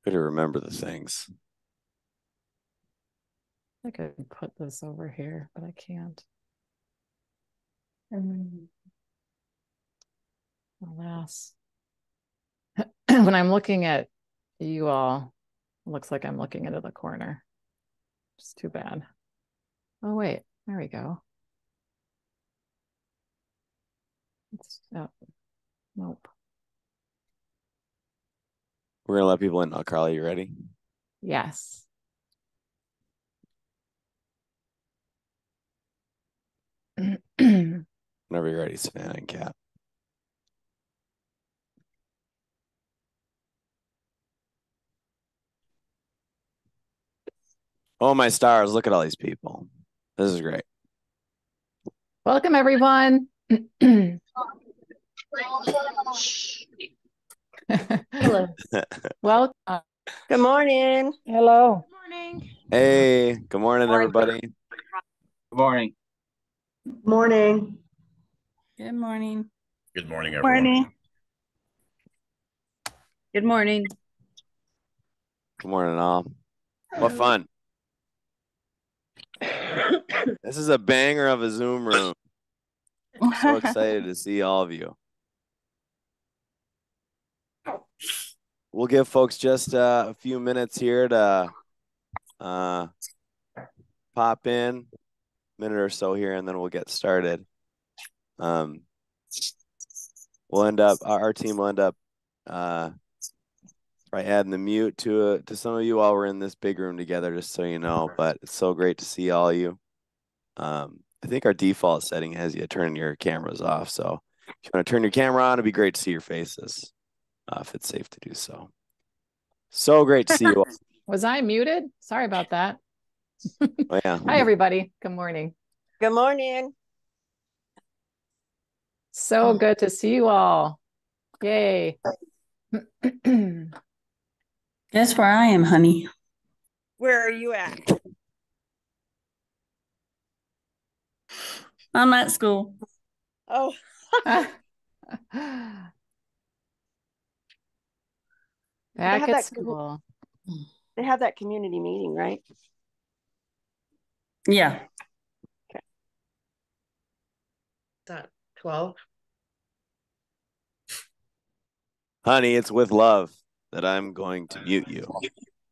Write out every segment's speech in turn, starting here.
Good to remember the things. I could put this over here, but I can't. Alas. When I'm looking at you all, it looks like I'm looking into the corner. It's too bad. Oh, wait. There we go. Nope. We're going to let people in now. Carla, you ready? Yes. Whenever you're ready, Savannah and Kat. Oh, my stars. Look at all these people. This is great. Welcome, everyone. Hello. Welcome. Good morning. Hello. Good morning. Hey, good morning, everybody. Good morning. Morning. Good morning. Good morning, everyone. Morning. Good morning. Good morning, all. What fun. This is a banger of a Zoom room. I'm so excited to see all of you. We'll give folks just a few minutes here to pop in, a minute or so here, and then we'll get started. We'll end up, our team will end up by adding the mute to some of you while we're in this big room together, just so you know. But it's so great to see all of you. I think our default setting has you turn your cameras off. So if you want to turn your camera on, it'd be great to see your faces, if it's safe to do so. So great to see you all. Was I muted? Sorry about that. Oh, yeah. Hi, everybody. Good morning. Good morning. So good to see you all. Yay. Guess where I am, honey? Where are you at? I'm at school. Oh. Back at school. They have that community meeting, right? Yeah. Okay. Is that 12? Honey, it's with love that I'm going to mute you.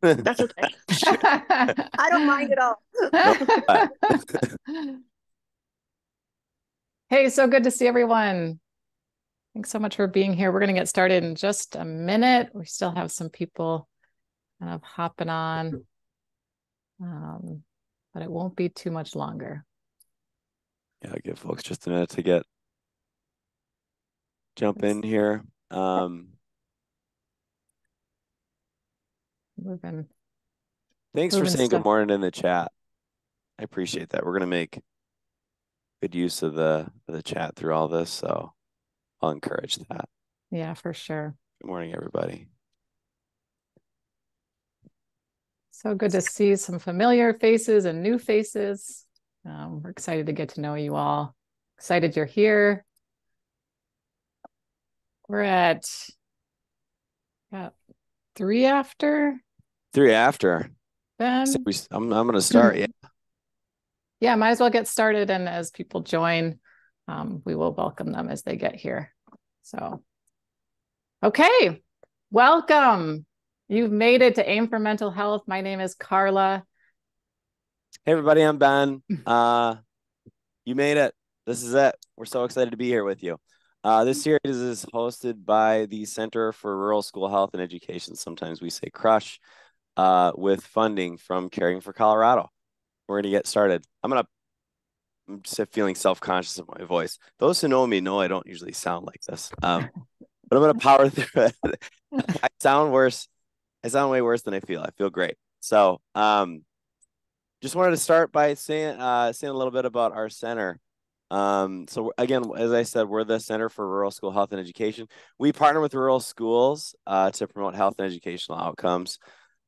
That's okay. I don't mind at all. Hey, so good to see everyone. Thanks so much for being here. We're going to get started in just a minute. We still have some people kind of hopping on, but it won't be too much longer. Yeah, I'll give folks just a minute to jump in here. Thanks for saying good morning in the chat. I appreciate that. We're going to make good use of the chat through all this, so I'll encourage that. Yeah, for sure. Good morning, everybody. So good to see some familiar faces and new faces. We're excited to get to know you all. Excited you're here. We're at 3 after. 3 after. Ben? I'm going to start, yeah. Yeah, might as well get started. And as people join, we will welcome them as they get here. So, okay, welcome. You've made it to AIM for Mental Health. My name is Carla. Hey, everybody, I'm Ben. You made it. This is it. We're so excited to be here with you. This series is hosted by the Center for Rural School Health and Education. Sometimes we say CRUSH, with funding from Caring for Colorado. We're going to get started. I'm just feeling self-conscious of my voice. Those who know me know I don't usually sound like this. But I'm going to power through it. I sound worse. I sound way worse than I feel. I feel great. So just wanted to start by saying a little bit about our center. So again, as I said, we're the Center for Rural School Health and Education. We partner with rural schools to promote health and educational outcomes.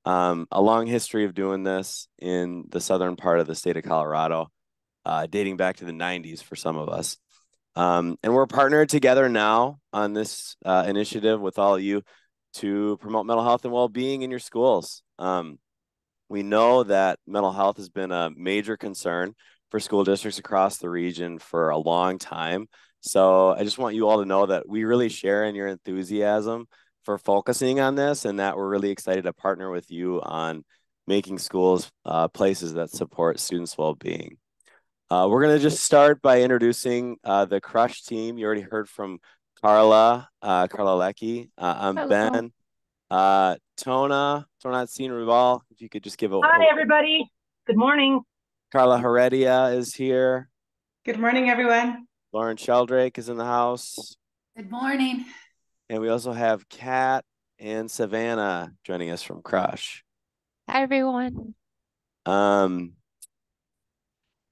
A long history of doing this in the southern part of the state of Colorado, dating back to the 90s for some of us. And we're partnered together now on this initiative with all of you to promote mental health and well-being in your schools. We know that mental health has been a major concern for school districts across the region for a long time. So I just want you all to know that we really share in your enthusiasm for focusing on this, and that we're really excited to partner with you on making schools places that support students' well-being. We're going to just start by introducing the Crush team. You already heard from Carla Leckie. I'm Hello. Ben. Tona Seen Rival, if you could just give a Hi, everybody. Good morning. Carla Heredia is here. Good morning, everyone. Lauren Sheldrake is in the house. Good morning. And we also have Kat and Savannah joining us from Crush. Hi, everyone. And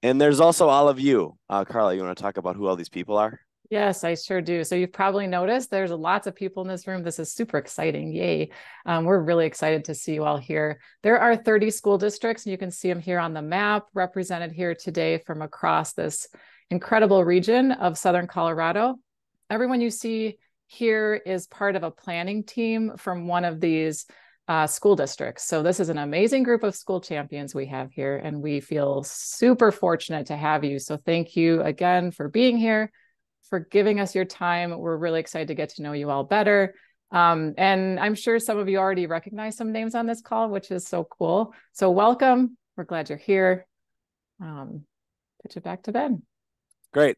there's also all of you. Carla, you want to talk about who all these people are? Yes, I sure do. So you've probably noticed there's lots of people in this room. This is super exciting. Yay. We're really excited to see you all here. There are 30 school districts, and you can see them here on the map represented here today from across this incredible region of Southern Colorado. Everyone you see here is part of a planning team from one of these school districts. So this is an amazing group of school champions we have here, and we feel super fortunate to have you. So thank you again for being here, for giving us your time. We're really excited to get to know you all better. And I'm sure some of you already recognize some names on this call, which is so cool. So welcome. We're glad you're here. Pitch it back to Ben. Great.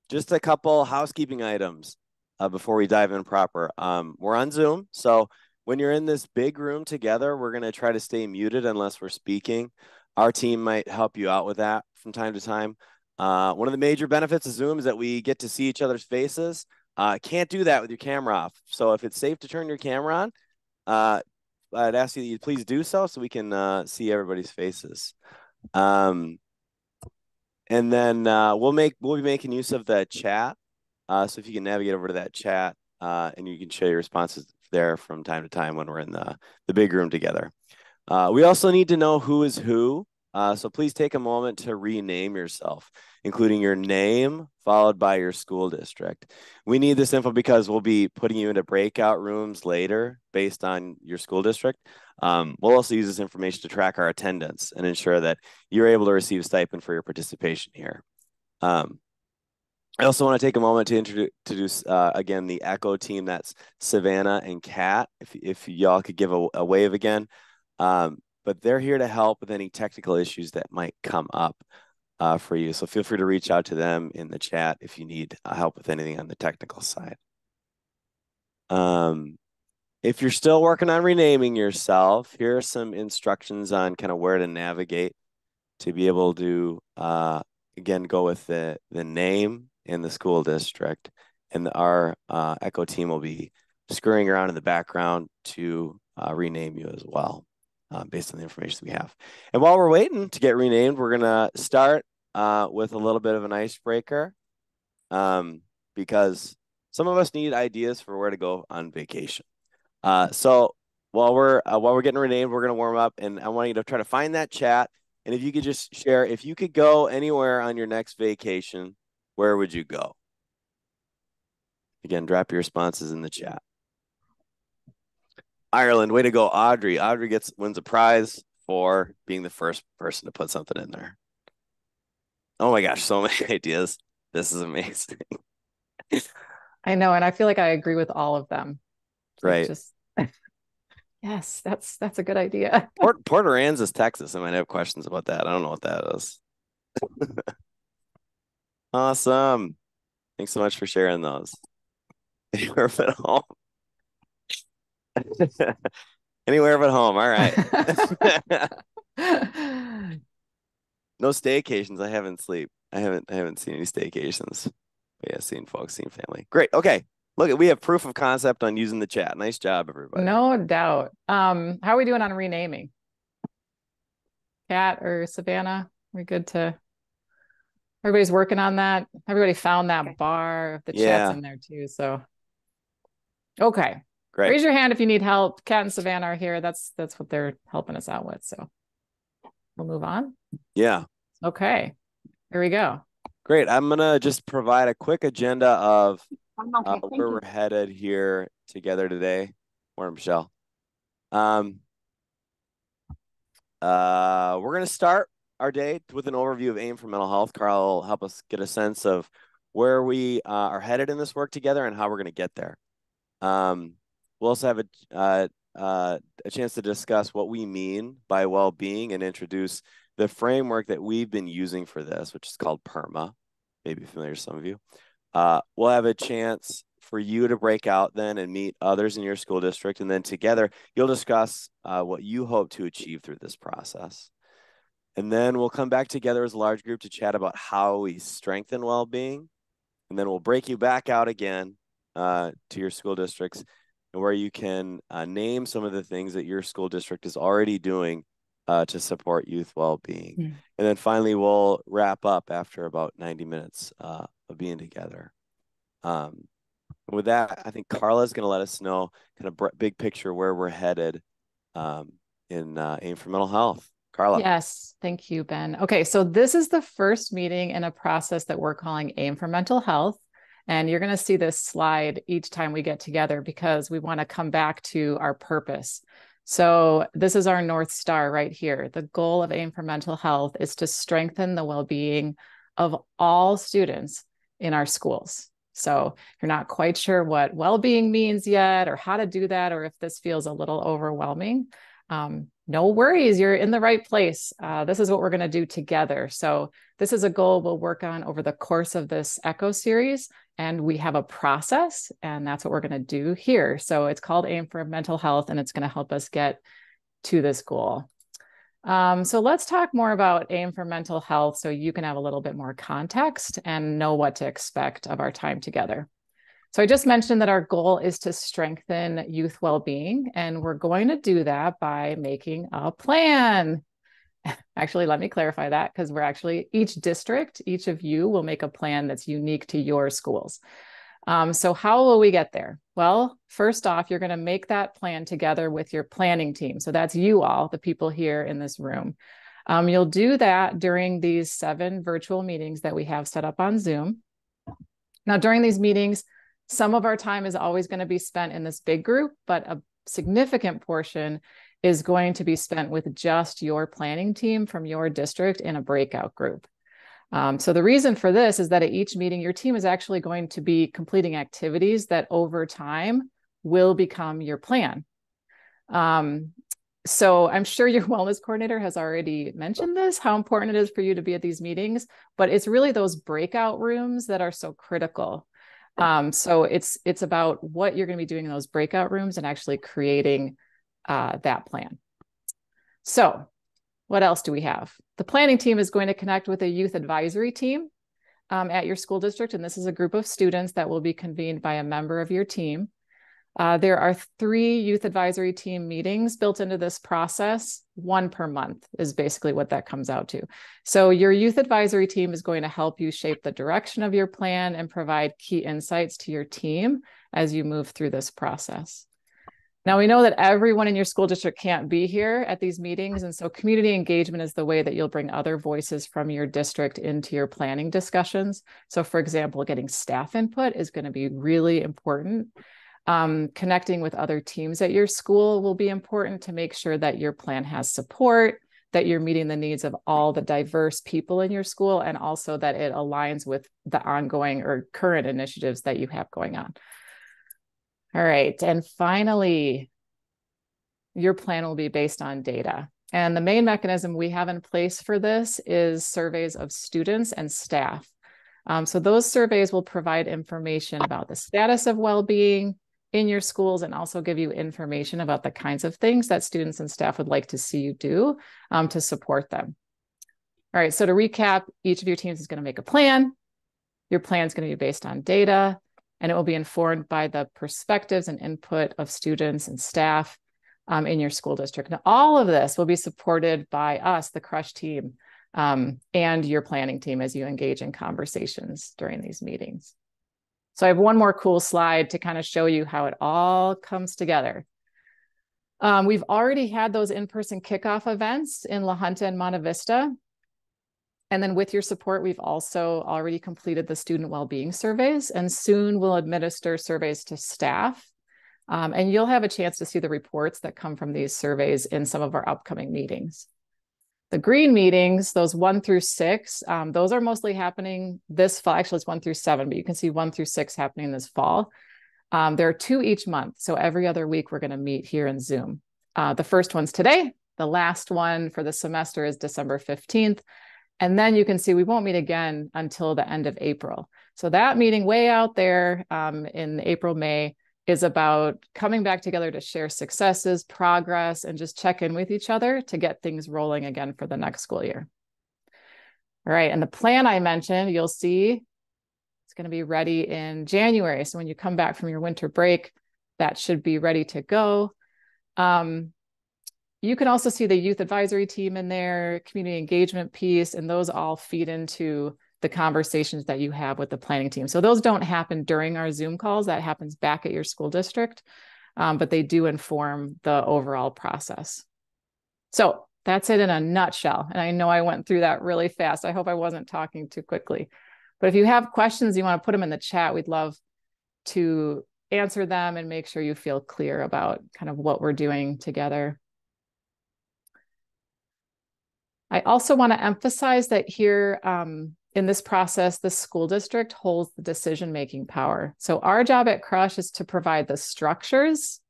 Just a couple housekeeping items before we dive in proper. We're on Zoom. So when you're in this big room together, we're going to try to stay muted unless we're speaking. Our team might help you out with that from time to time. One of the major benefits of Zoom is that we get to see each other's faces. Can't do that with your camera off. So if it's safe to turn your camera on, I'd ask you that you please do so we can see everybody's faces. And then we'll be making use of the chat. So if you can navigate over to that chat and you can share your responses there from time to time when we're in the big room together. We also need to know who is who. So please take a moment to rename yourself, including your name followed by your school district. We need this info because we'll be putting you into breakout rooms later based on your school district. We'll also use this information to track our attendance and ensure that you're able to receive stipend for your participation here. I also want to take a moment to introduce again the ECHO team. That's Savannah and Kat. If y'all could give a wave again. But they're here to help with any technical issues that might come up for you. So feel free to reach out to them in the chat if you need help with anything on the technical side. If you're still working on renaming yourself, here are some instructions on kind of where to navigate to be able to, again, go with the name and the school district. And our ECHO team will be scurrying around in the background to rename you as well. Based on the information we have. And while we're waiting to get renamed, we're going to start with a little bit of an icebreaker because some of us need ideas for where to go on vacation. So while we're getting renamed, we're going to warm up, and I want you to try to find that chat. And if you could just share, if you could go anywhere on your next vacation, where would you go? Again, drop your responses in the chat. Ireland, way to go, Audrey. Audrey wins a prize for being the first person to put something in there. Oh my gosh, so many ideas. This is amazing. I know, and I feel like I agree with all of them. Right. Yes, that's a good idea. Port Aransas, Texas. I might have questions about that. I don't know what that is. Awesome. Thanks so much for sharing those. Anywhere but home. Anywhere but home. All right. No staycations. I haven't seen any staycations. But yeah, seeing folks, seeing family. Great. Okay. Look, we have proof of concept on using the chat. Nice job, everybody. No doubt. How are we doing on renaming? Kat or Savannah? We good to? Everybody's working on that. Everybody found that bar. The chat's in there too. So, okay. Great. Raise your hand if you need help. Kat and Savannah are here. That's what they're helping us out with. So we'll move on. Yeah. Okay. Here we go. Great. I'm going to just provide a quick agenda of I'm okay. Thank where you. we're headed here together today. Morning, Michelle. We're going to start our day with an overview of AIM for mental health. Carl will help us get a sense of where we are headed in this work together and how we're going to get there. We'll also have a chance to discuss what we mean by well-being and introduce the framework that we've been using for this, which is called PERMA. Maybe familiar to some of you. We'll have a chance for you to break out then and meet others in your school district. And then together, you'll discuss what you hope to achieve through this process. And then we'll come back together as a large group to chat about how we strengthen well-being. And then we'll break you back out again to your school districts, where you can name some of the things that your school district is already doing to support youth well-being. Mm. And then finally, we'll wrap up after about 90 minutes of being together. With that, I think Carla's going to let us know kind of big picture where we're headed in AIM for Mental Health. Carla. Yes, thank you, Ben. Okay, so this is the first meeting in a process that we're calling AIM for Mental Health. And you're going to see this slide each time we get together because we want to come back to our purpose. So this is our North Star right here. The goal of AIM for Mental Health is to strengthen the well-being of all students in our schools. So if you're not quite sure what well-being means yet or how to do that, or if this feels a little overwhelming, no worries, you're in the right place. This is what we're going to do together. So this is a goal we'll work on over the course of this ECHO series. And we have a process, and that's what we're going to do here. So it's called AIM for Mental Health, and it's going to help us get to this goal. So let's talk more about AIM for Mental Health so you can have a little bit more context and know what to expect of our time together. So I just mentioned that our goal is to strengthen youth well-being, and we're going to do that by making a plan. Actually, let me clarify that, because we're actually, each district, each of you will make a plan that's unique to your schools. So how will we get there? Well, first off, you're going to make that plan together with your planning team. So that's you all, the people here in this room. You'll do that during these 7 virtual meetings that we have set up on Zoom. Now, during these meetings, some of our time is always going to be spent in this big group, but a significant portion is going to be spent with just your planning team from your district in a breakout group. So the reason for this is that at each meeting, your team is actually going to be completing activities that over time will become your plan. So I'm sure your wellness coordinator has already mentioned this, how important it is for you to be at these meetings, but it's really those breakout rooms that are so critical. So it's about what you're going to be doing in those breakout rooms and actually creating that plan. So what else do we have? The planning team is going to connect with a youth advisory team at your school district. And this is a group of students that will be convened by a member of your team. There are 3 youth advisory team meetings built into this process. 1 per month is basically what that comes out to. So your youth advisory team is going to help you shape the direction of your plan and provide key insights to your team as you move through this process. Now, we know that everyone in your school district can't be here at these meetings, and so community engagement is the way that you'll bring other voices from your district into your planning discussions. So, for example, getting staff input is going to be really important. Connecting with other teams at your school will be important to make sure that your plan has support, that you're meeting the needs of all the diverse people in your school, and also that it aligns with the ongoing or current initiatives that you have going on. All right. And finally, your plan will be based on data. And the main mechanism we have in place for this is surveys of students and staff. So those surveys will provide information about the status of well-being in your schools and also give you information about the kinds of things that students and staff would like to see you do to support them. All right. So to recap, each of your teams is going to make a plan. Your plan is going to be based on data, and it will be informed by the perspectives and input of students and staff in your school district. Now, all of this will be supported by us, the CRUSH team, and your planning team as you engage in conversations during these meetings. So I have one more cool slide to kind of show you how it all comes together. We've already had those in-person kickoff events in La Junta and Monte Vista. And then with your support, we've also already completed the student well-being surveys, and soon we'll administer surveys to staff. And you'll have a chance to see the reports that come from these surveys in some of our upcoming meetings. The green meetings, those 1 through 6, those are mostly happening this fall. Actually, it's 1 through 7, but you can see 1 through 6 happening this fall. There are 2 each month. So every other week, we're going to meet here in Zoom. The first one's today. The last one for the semester is December 15th. And then you can see we won't meet again until the end of April. So that meeting way out there in April, May is about coming back together to share successes, progress, and just check in with each other to get things rolling again for the next school year. All right, and the plan I mentioned, you'll see it's going to be ready in January. So when you come back from your winter break, that should be ready to go. You can also see the youth advisory team in there, community engagement piece, and those all feed into the conversations that you have with the planning team. So those don't happen during our Zoom calls. That happens back at your school district, but they do inform the overall process. So that's it in a nutshell. And I know I went through that really fast. I hope I wasn't talking too quickly. But if you have questions, you want to put them in the chat, we'd love to answer them and make sure you feel clear about kind of what we're doing together. I also want to emphasize that here in this process, the school district holds the decision-making power. So our job at Crush is to provide the structures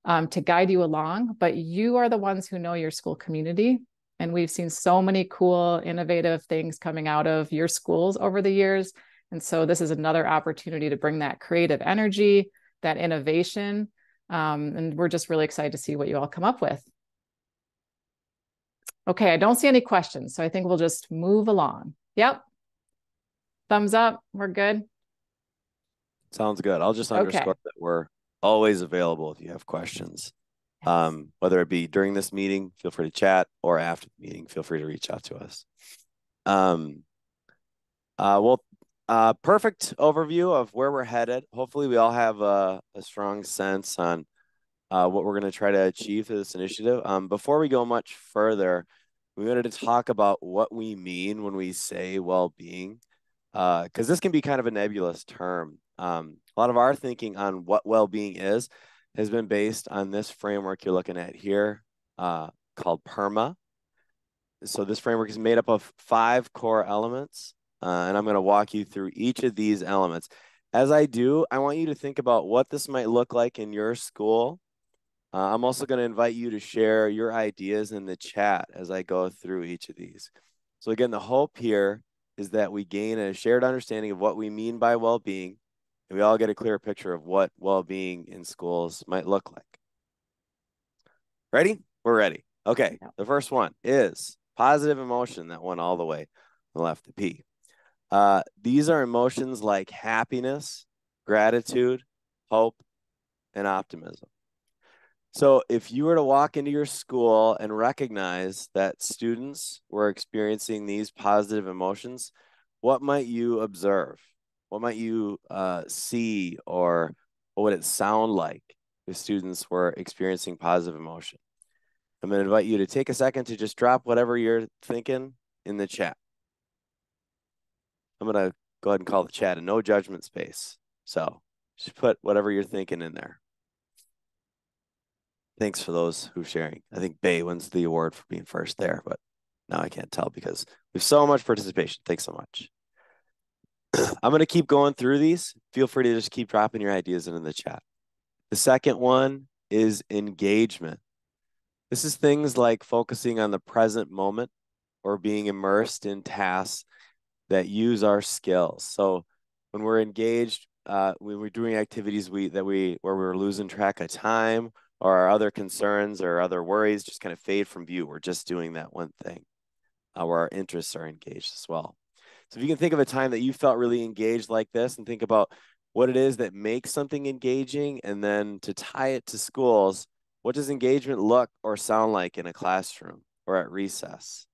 to guide you along, but you are the ones who know your school community. And we've seen so many cool, innovative things coming out of your schools over the years. And so this is another opportunity to bring that creative energy, that innovation. And we're just really excited to see what you all come up with. Okay, I don't see any questions, so I think we'll just move along. Yep. Thumbs up, we're good. Sounds good. I'll just underscore that we're always available if you have questions. Yes. Whether it be during this meeting, feel free to chat, or after the meeting, feel free to reach out to us. Perfect overview of where we're headed. Hopefully we all have a strong sense on what we're going to try to achieve through this initiative. Before we go much further, we wanted to talk about what we mean when we say well-being, because this can be kind of a nebulous term. A lot of our thinking on what well-being is has been based on this framework you're looking at here, called PERMA. So this framework is made up of 5 core elements, and I'm going to walk you through each of these elements. As I do, I want you to think about what this might look like in your school. I'm also going to invite you to share your ideas in the chat as I go through each of these. So again, the hope here is that we gain a shared understanding of what we mean by well-being, and we all get a clear picture of what well-being in schools might look like. Ready? We're ready. Okay, the first one is positive emotion, that one all the way on the left, the P. These are emotions like happiness, gratitude, hope, and optimism. So if you were to walk into your school and recognize that students were experiencing these positive emotions, what might you observe? What might you see, or what would it sound like if students were experiencing positive emotion? I'm going to invite you to take a second to just drop whatever you're thinking in the chat. I'm going to go ahead and call the chat a no judgment space. So just put whatever you're thinking in there. Thanks for those who are sharing. I think Bay wins the award for being first there, but now I can't tell because we have so much participation. Thanks so much. I'm going to keep going through these. Feel free to just keep dropping your ideas in the chat. The second one is engagement. This is things like focusing on the present moment or being immersed in tasks that use our skills. So when we're engaged, when we're doing activities where we're losing track of time, or our other concerns or other worries just kind of fade from view. We're just doing that one thing, where our interests are engaged as well. So if you can think of a time that you felt really engaged like this, and think about what it is that makes something engaging, and then to tie it to schools, what does engagement look or sound like in a classroom or at recess?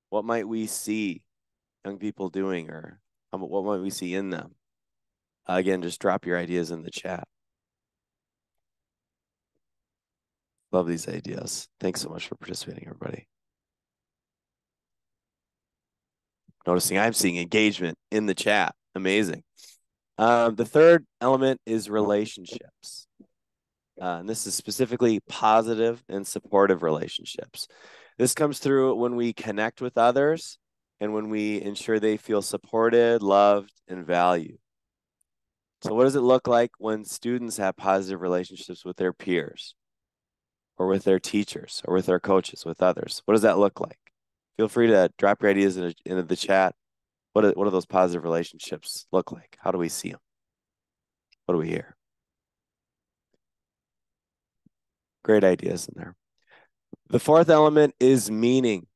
What might we see young people doing, or what might we see in them? Again, just drop your ideas in the chat. Love these ideas. Thanks so much for participating, everybody. Noticing I'm seeing engagement in the chat. Amazing. The third element is relationships. And this is specifically positive and supportive relationships. This comes through when we connect with others and when we ensure they feel supported, loved, and valued. So what does it look like when students have positive relationships with their peers or with their teachers or with their coaches, with others? What does that look like? Feel free to drop your ideas into the chat. What do those positive relationships look like? How do we see them? What do we hear? Great ideas in there. The fourth element is meaning.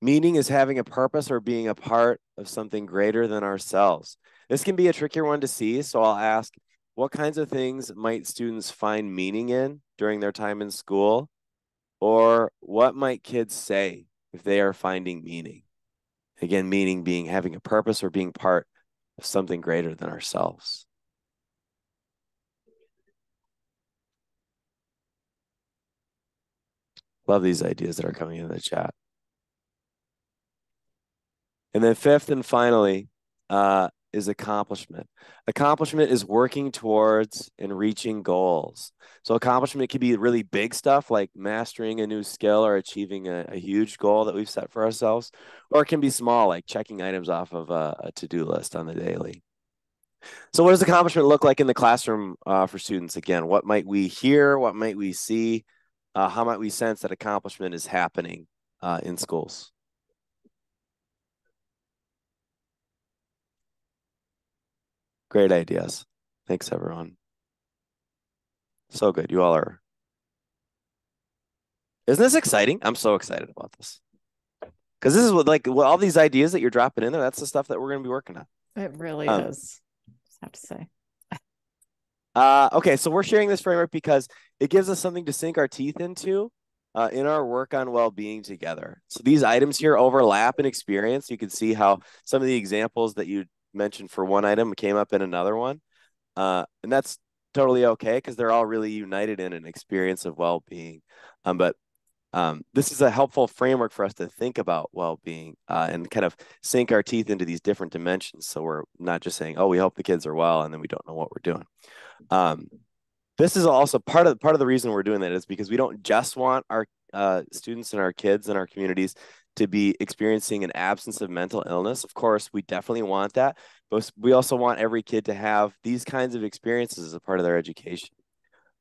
Meaning is having a purpose or being a part of something greater than ourselves. This can be a trickier one to see, so I'll ask, what kinds of things might students find meaning in during their time in school? Or what might kids say if they are finding meaning? Again, meaning being having a purpose or being part of something greater than ourselves. Love these ideas that are coming in the chat. And then fifth and finally is accomplishment. Accomplishment is working towards and reaching goals. So accomplishment can be really big stuff like mastering a new skill or achieving a huge goal that we've set for ourselves, or it can be small like checking items off of a to-do list on the daily. So what does accomplishment look like in the classroom for students? Again, what might we hear? What might we see? How might we sense that accomplishment is happening in schools? Great ideas. Thanks, everyone. So good. You all are. Isn't this exciting? I'm so excited about this. Because this is what all these ideas that you're dropping in there, that's the stuff that we're going to be working on. It really is. Just have to say. Okay, so we're sharing this framework because it gives us something to sink our teeth into in our work on well-being together. So these items here overlap in experience. You can see how some of the examples that you mentioned for one item came up in another one. And that's totally okay because they're all really united in an experience of well-being. But this is a helpful framework for us to think about well-being and kind of sink our teeth into these different dimensions. So we're not just saying, oh, we hope the kids are well, and then we don't know what we're doing. This is also part of the reason we're doing that is because we don't just want our students and our kids and our communities to be experiencing an absence of mental illness. Of course, we definitely want that, but we also want every kid to have these kinds of experiences as a part of their education.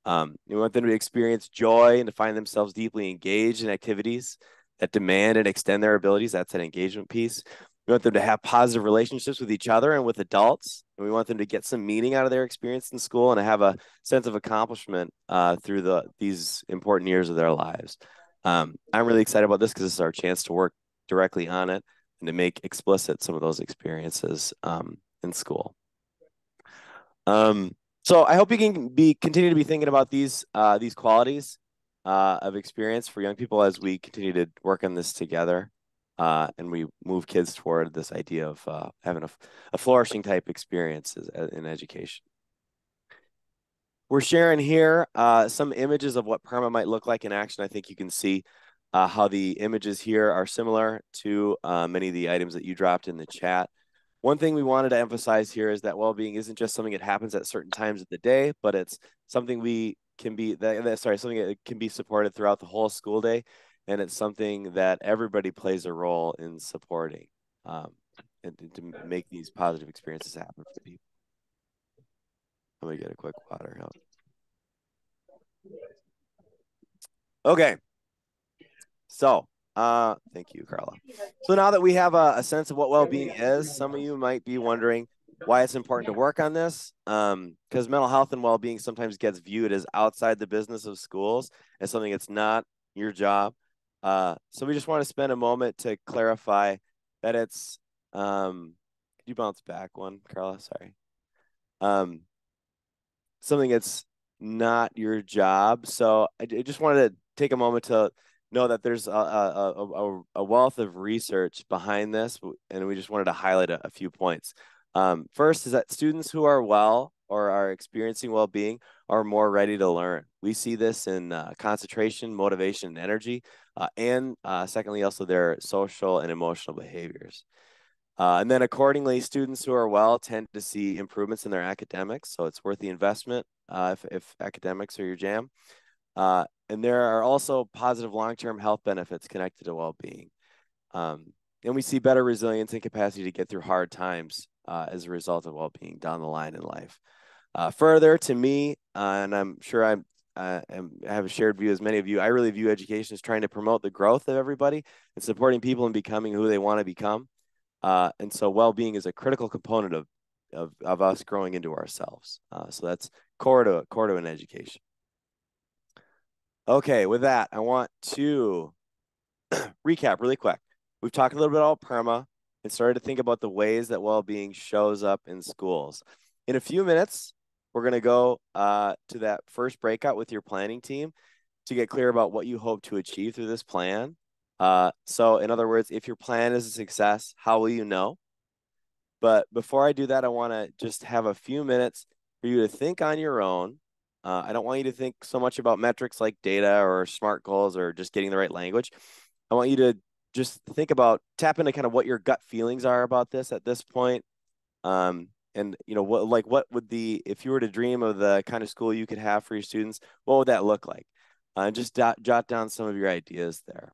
We want them to experience joy and to find themselves deeply engaged in activities that demand and extend their abilities. That's an engagement piece. We want them to have positive relationships with each other and with adults. And we want them to get some meaning out of their experience in school and to have a sense of accomplishment through these important years of their lives. I'm really excited about this because this is our chance to work directly on it and to make explicit some of those experiences in school. So I hope you can continue to be thinking about these qualities of experience for young people as we continue to work on this together and we move kids toward this idea of having a flourishing type experiences in education. We're sharing here some images of what PERMA might look like in action. I think you can see how the images here are similar to many of the items that you dropped in the chat. One thing we wanted to emphasize here is that well-being isn't just something that happens at certain times of the day, but it's something something that can be supported throughout the whole school day, and it's something that everybody plays a role in supporting and to make these positive experiences happen for people. I'm gonna get a quick water out. Okay, so thank you, Carla. So now that we have a sense of what well-being is, some of you might be wondering why it's important to work on this. Because mental health and well-being sometimes gets viewed as outside the business of schools as something that's not your job. So we just want to spend a moment to clarify that it's, could you bounce back one, Carla? Sorry. Something that's not your job. So I just wanted to take a moment to know that there's a wealth of research behind this, and we just wanted to highlight a few points. First is that students who are well or are experiencing well-being are more ready to learn. We see this in concentration, motivation, and energy, and secondly, also their social and emotional behaviors. And then accordingly, students who are well tend to see improvements in their academics. So it's worth the investment if academics are your jam. And there are also positive long-term health benefits connected to well-being. And we see better resilience and capacity to get through hard times as a result of well-being down the line in life. Further, to me, and I'm sure I have a shared view as many of you, I really view education as trying to promote the growth of everybody and supporting people in becoming who they want to become. And so well-being is a critical component of us growing into ourselves. So that's core to an education. Okay, with that, I want to recap really quick. We've talked a little bit about PERMA and started to think about the ways that well-being shows up in schools. In a few minutes, we're going to go to that first breakout with your planning team to get clear about what you hope to achieve through this plan. So in other words, if your plan is a success, how will you know? But before I do that, I want to just have a few minutes for you to think on your own. I don't want you to think so much about metrics like data or SMART goals or just getting the right language. I want you to just think about, tap into kind of what your gut feelings are about this at this point. And you know, what would if you were to dream of the kind of school you could have for your students, what would that look like? Just jot down some of your ideas there.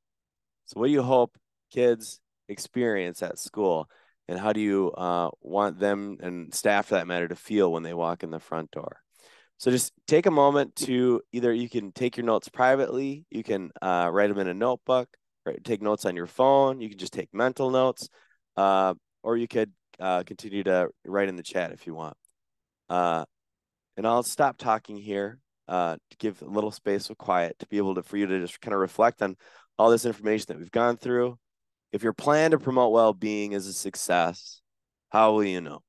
So what do you hope kids experience at school? And how do you want them and staff for that matter to feel when they walk in the front door? So just take a moment to either you can take your notes privately, you can write them in a notebook, take notes on your phone, you can just take mental notes, or you could continue to write in the chat if you want. And I'll stop talking here to give a little space of quiet to be able for you to just kind of reflect on all this information that we've gone through. If your plan to promote well-being is a success, how will you know?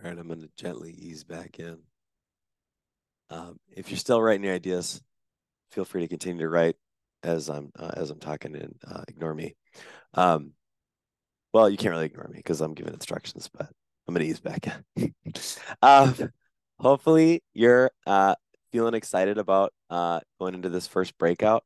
All right, I'm going to gently ease back in. If you're still writing your ideas, feel free to continue to write as I'm talking and ignore me. Well, you can't really ignore me because I'm giving instructions, but I'm going to ease back in. Hopefully you're feeling excited about going into this first breakout.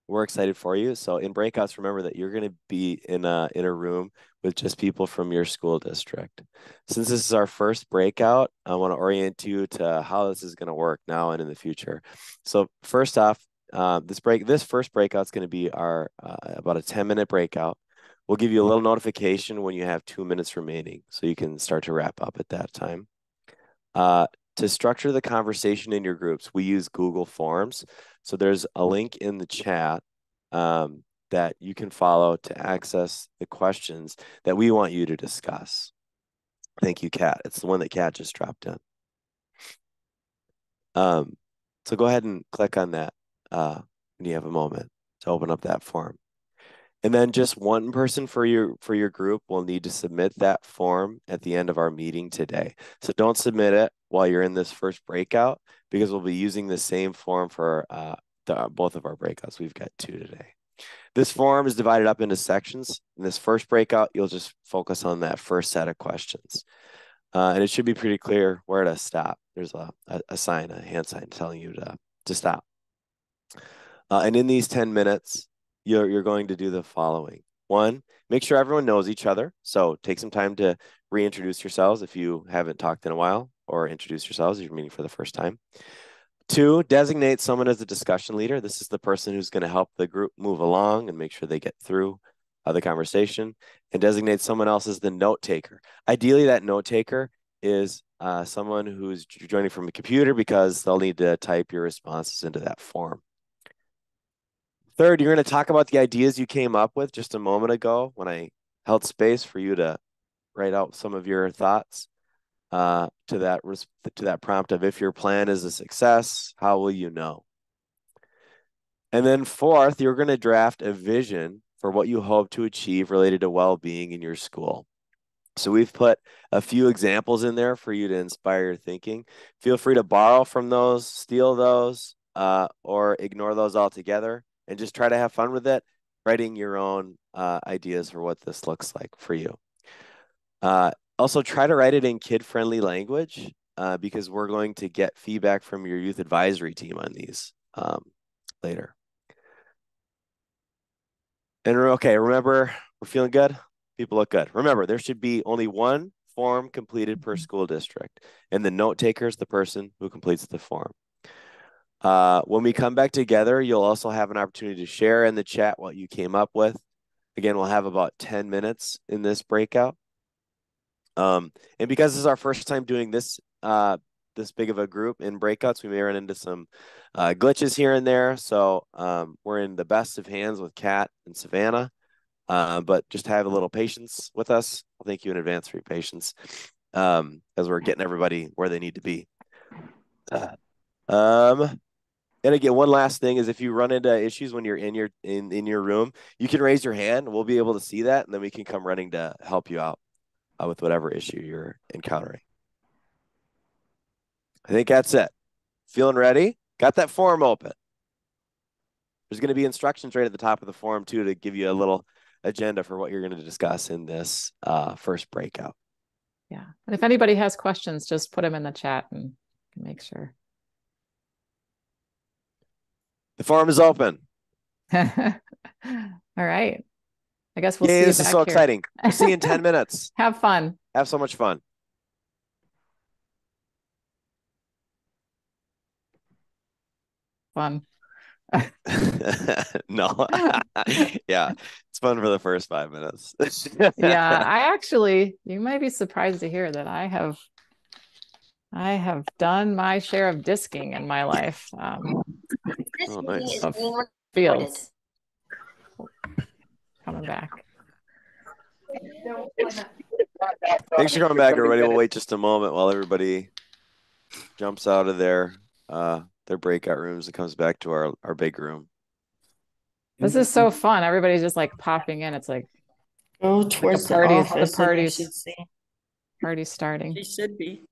We're excited for you. So in breakouts, remember that you're going to be in a room with just people from your school district. Since this is our first breakout, I want to orient you to how this is going to work now and in the future. So first off, this first breakout is going to be our about a 10-minute breakout. We'll give you a little notification when you have 2 minutes remaining, so you can start to wrap up at that time. To structure the conversation in your groups, we use Google Forms. So there's a link in the chat that you can follow to access the questions that we want you to discuss. Thank you, Kat. It's the one that Kat just dropped in. So go ahead and click on that when you have a moment to open up that form. And then just one person for your group will need to submit that form at the end of our meeting today. So don't submit it while you're in this first breakout, because we'll be using the same form for both of our breakouts. We've got 2 today. This form is divided up into sections. In this first breakout, you'll just focus on that first set of questions. And it should be pretty clear where to stop. there's a sign, a hand sign telling you to stop. And in these 10 minutes, you're going to do the following. One, make sure everyone knows each other. So take some time to reintroduce yourselves if you haven't talked in a while, or introduce yourselves if you're meeting for the first time. Two, designate someone as a discussion leader. This is the person who's going to help the group move along and make sure they get through the conversation. And designate someone else as the note taker. Ideally, that note taker is someone who's joining from a computer, because they'll need to type your responses into that form. Third, you're going to talk about the ideas you came up with just a moment ago when I held space for you to write out some of your thoughts to that prompt of, if your plan is a success, how will you know? And then fourth, you're going to draft a vision for what you hope to achieve related to well-being in your school. So we've put a few examples in there for you to inspire your thinking. Feel free to borrow from those, steal those, or ignore those altogether, and just try to have fun with it, writing your own ideas for what this looks like for you. Also, try to write it in kid-friendly language, because we're going to get feedback from your youth advisory team on these later. And okay, remember, we're feeling good? People look good. Remember, there should be only one form completed per school district, and the note taker is the person who completes the form. When we come back together, you'll also have an opportunity to share in the chat what you came up with. Again, we'll have about 10 minutes in this breakout. And because this is our first time doing this this big of a group in breakouts, we may run into some glitches here and there. So we're in the best of hands with Kat and Savannah, but just have a little patience with us. I'll thank you in advance for your patience as we're getting everybody where they need to be. And again, one last thing is, if you run into issues when you're in your room, you can raise your hand. We'll be able to see that, and then we can come running to help you out with whatever issue you're encountering. I think that's it. Feeling ready? Got that form open. There's going to be instructions right at the top of the form too, to give you a little agenda for what you're going to discuss in this first breakout. Yeah. And if anybody has questions, just put them in the chat and make sure. The form is open. All right. I guess we'll see you This is back so here. exciting. We'll see you in 10 minutes. Have fun. Have so much fun. Fun. No. Yeah. It's fun for the first 5 minutes. Yeah, you might be surprised to hear that I have done my share of disking in my life. This Oh, meeting nice. is being Fields. Coming back. Thanks for coming back, everybody. We'll wait just a moment while everybody jumps out of their breakout rooms and comes back to our big room. This is so fun. Everybody's just like popping in. It's like Go towards the party- the office, party's- I should say. party starting. She should be.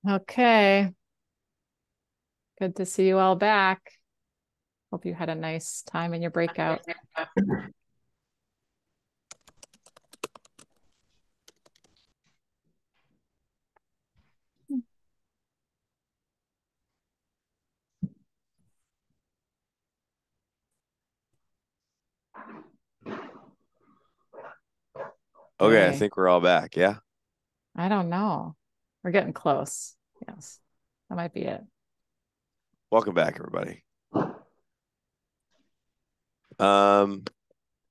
Okay. Good to see you all back. Hope you had a nice time in your breakout. Okay, I Okay. think we're all back. Yeah. I don't know. We're getting close. Yes, that might be it. Welcome back, everybody. Well,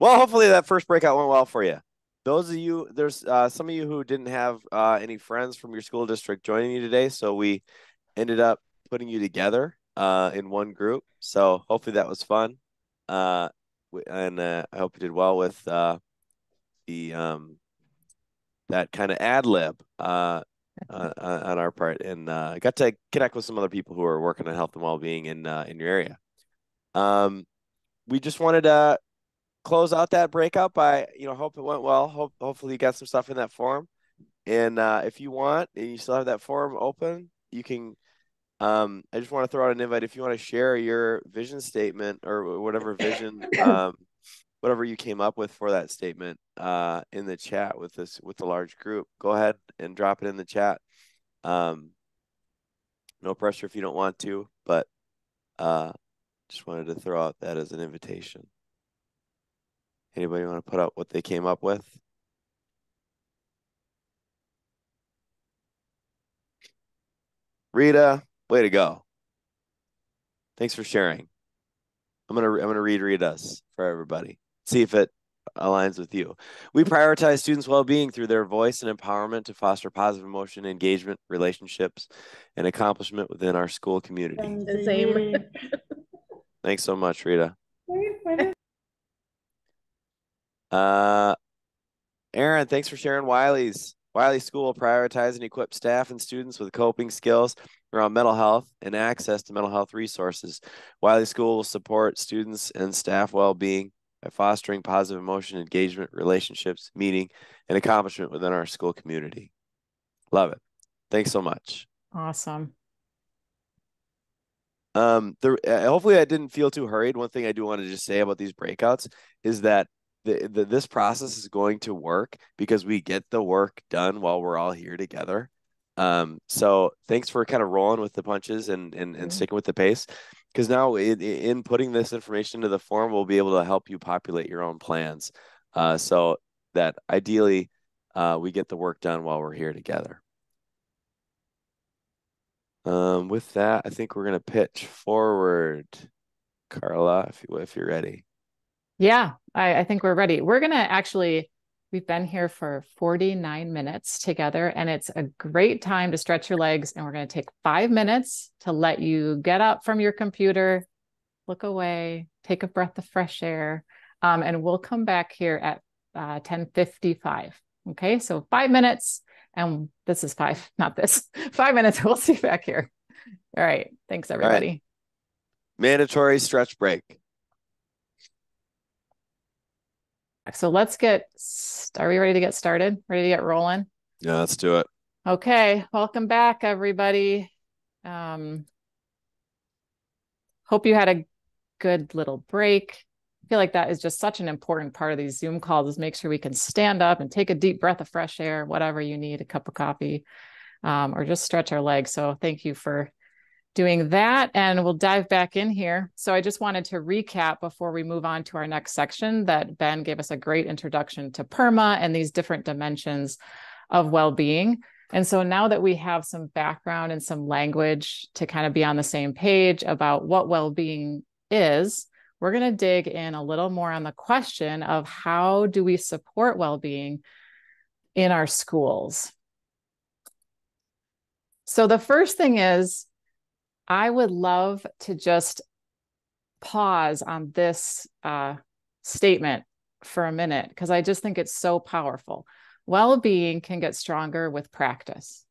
hopefully that first breakout went well for you. Those of you, there's some of you who didn't have any friends from your school district joining you today, so we ended up putting you together in one group. So hopefully that was fun, and I hope you did well with the that kind of ad lib on our part, and got to connect with some other people who are working on health and well-being in your area. We just wanted to close out that breakout by, hope it went well. Hopefully you got some stuff in that form. And if you want, and you still have that form open, you can, I just want to throw out an invite. If you want to share your vision statement or whatever vision whatever you came up with for that statement in the chat with the large group. Go ahead and drop it in the chat. No pressure if you don't want to, but just wanted to throw out that as an invitation. Anybody want to put up what they came up with? Rita, way to go. Thanks for sharing. I'm gonna read Rita's for everybody. See if it aligns with you. We prioritize students' well-being through their voice and empowerment to foster positive emotion, engagement, relationships, and accomplishment within our school community. The same. Thanks so much, Rita. Aaron, thanks for sharing Wiley's. Wiley School will prioritize and equip staff and students with coping skills around mental health and access to mental health resources. Wiley School will support students and staff well-being by fostering positive emotion, engagement, relationships, meaning, and accomplishment within our school community. Love it. Thanks so much. Awesome. Hopefully I didn't feel too hurried. One thing I do want to just say about these breakouts is that this process is going to work because we get the work done while we're all here together. So thanks for kind of rolling with the punches and sticking with the pace, because now in putting this information into the form, we'll be able to help you populate your own plans, so that ideally we get the work done while we're here together. With that, I think we're going to pitch forward. Carla, if you're ready. Yeah, I think we're ready. We're going to we've been here for 49 minutes together, and it's a great time to stretch your legs. And we're going to take 5 minutes to let you get up from your computer, look away, take a breath of fresh air, and we'll come back here at 10:55. Okay, so 5 minutes, and this is 5, not this. 5 minutes, we'll see you back here. All right, thanks everybody. Right. Mandatory stretch break. So are we ready to get started? Ready to get rolling? Yeah, let's do it. Okay, welcome back, everybody. Hope you had a good little break. I feel like that is just such an important part of these Zoom calls, is make sure we can stand up and take a deep breath of fresh air, whatever you need, a cup of coffee, or just stretch our legs. So thank you for doing that, and we'll dive back in here. So I just wanted to recap before we move on to our next section that Ben gave us a great introduction to PERMA and these different dimensions of well-being. And so now that we have some background and some language to kind of be on the same page about what well-being is, we're going to dig in a little more on the question of how do we support well-being in our schools. So the first thing is, I would love to just pause on this statement for a minute, because I just think it's so powerful. Well-being can get stronger with practice.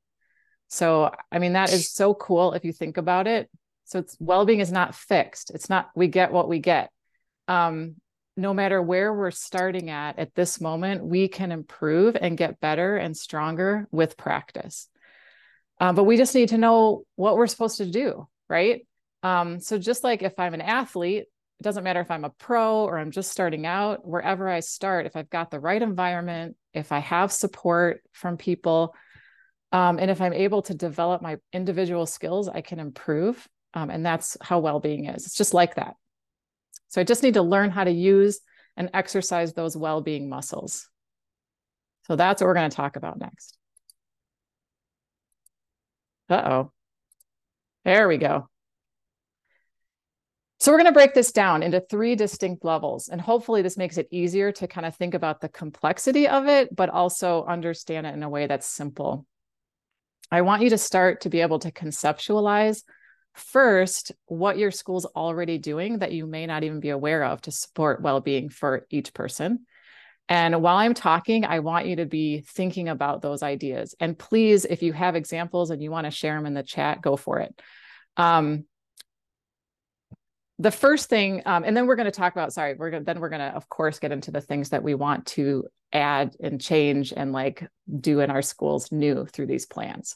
So, I mean, that is so cool if you think about it. So well-being is not fixed. It's not, we get what we get. No matter where we're starting at this moment, we can improve and get better and stronger with practice. But we just need to know what we're supposed to do, right? So just like if I'm an athlete, it doesn't matter if I'm a pro or I'm just starting out, wherever I start, if I've got the right environment, if I have support from people, and if I'm able to develop my individual skills, I can improve. And that's how well-being is. It's just like that. So I just need to learn how to use and exercise those well-being muscles. So that's what we're going to talk about next. Uh-oh. There we go. So we're going to break this down into 3 distinct levels, and hopefully this makes it easier to kind of think about the complexity of it, but also understand it in a way that's simple. I want you to start to be able to conceptualize first what your school's already doing that you may not even be aware of to support well-being for each person. And while I'm talking, I want you to be thinking about those ideas. And please, if you have examples and you want to share them in the chat, go for it. The first thing, and then we're going to talk about, we're going to, of course, get into the things that we want to add and change and like do in our schools new through these plans.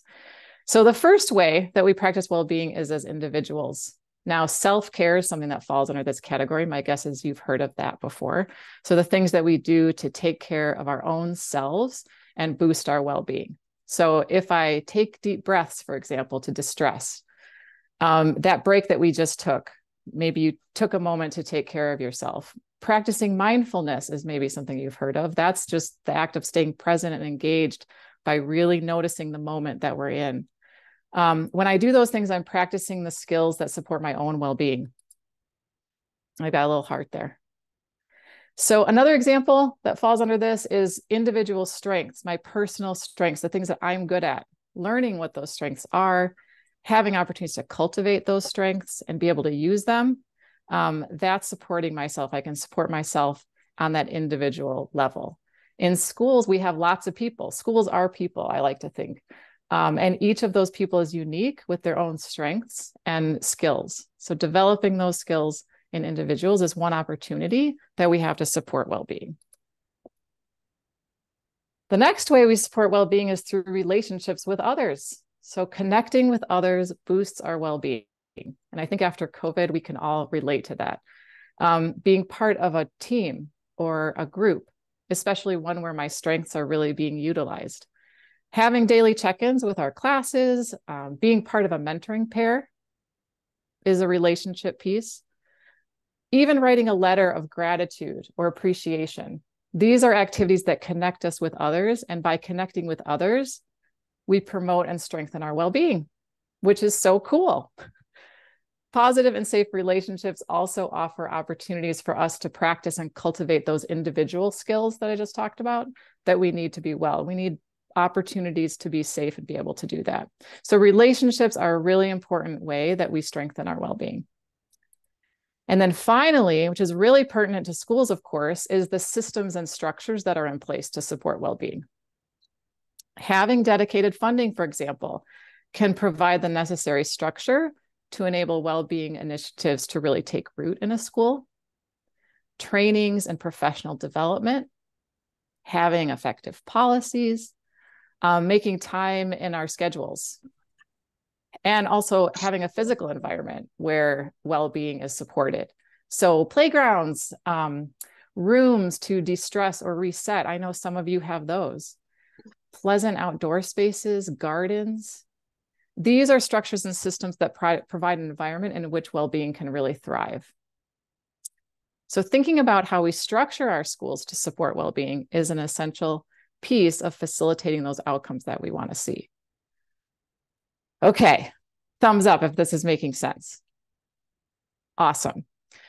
So the first way that we practice well-being is as individuals. Now, self-care is something that falls under this category. My guess is you've heard of that before. So the things that we do to take care of our own selves and boost our well-being. So if I take deep breaths, for example, to distress, that break that we just took, maybe you took a moment to take care of yourself. Practicing mindfulness is maybe something you've heard of. That's just the act of staying present and engaged by really noticing the moment that we're in. When I do those things, I'm practicing the skills that support my own well-being. I got a little heart there. So another example that falls under this is individual strengths, my personal strengths, the things that I'm good at, learning what those strengths are, having opportunities to cultivate those strengths and be able to use them. That's supporting myself. I can support myself on that individual level. In schools, we have lots of people. Schools are people, I like to think. And each of those people is unique with their own strengths and skills. So developing those skills in individuals is one opportunity that we have to support well-being. The next way we support well-being is through relationships with others. So connecting with others boosts our well-being. And I think after COVID, we can all relate to that. Being part of a team or a group, especially one where my strengths are really being utilized. Having daily check-ins with our classes, being part of a mentoring pair is a relationship piece. Even writing a letter of gratitude or appreciation. These are activities that connect us with others. And by connecting with others, we promote and strengthen our well-being, which is so cool. Positive and safe relationships also offer opportunities for us to practice and cultivate those individual skills that I just talked about that we need to be well. We need opportunities to be safe and be able to do that. So relationships are a really important way that we strengthen our well-being. And then finally, which is really pertinent to schools, of course, is the systems and structures that are in place to support well-being. Having dedicated funding, for example, can provide the necessary structure to enable well-being initiatives to really take root in a school. Trainings and professional development, having effective policies, making time in our schedules, and also having a physical environment where well-being is supported. So playgrounds, rooms to de-stress or reset. I know some of you have those. Pleasant outdoor spaces, gardens. These are structures and systems that provide an environment in which well-being can really thrive. So thinking about how we structure our schools to support well-being is an essential piece of facilitating those outcomes that we want to see. Okay, thumbs up if this is making sense. Awesome.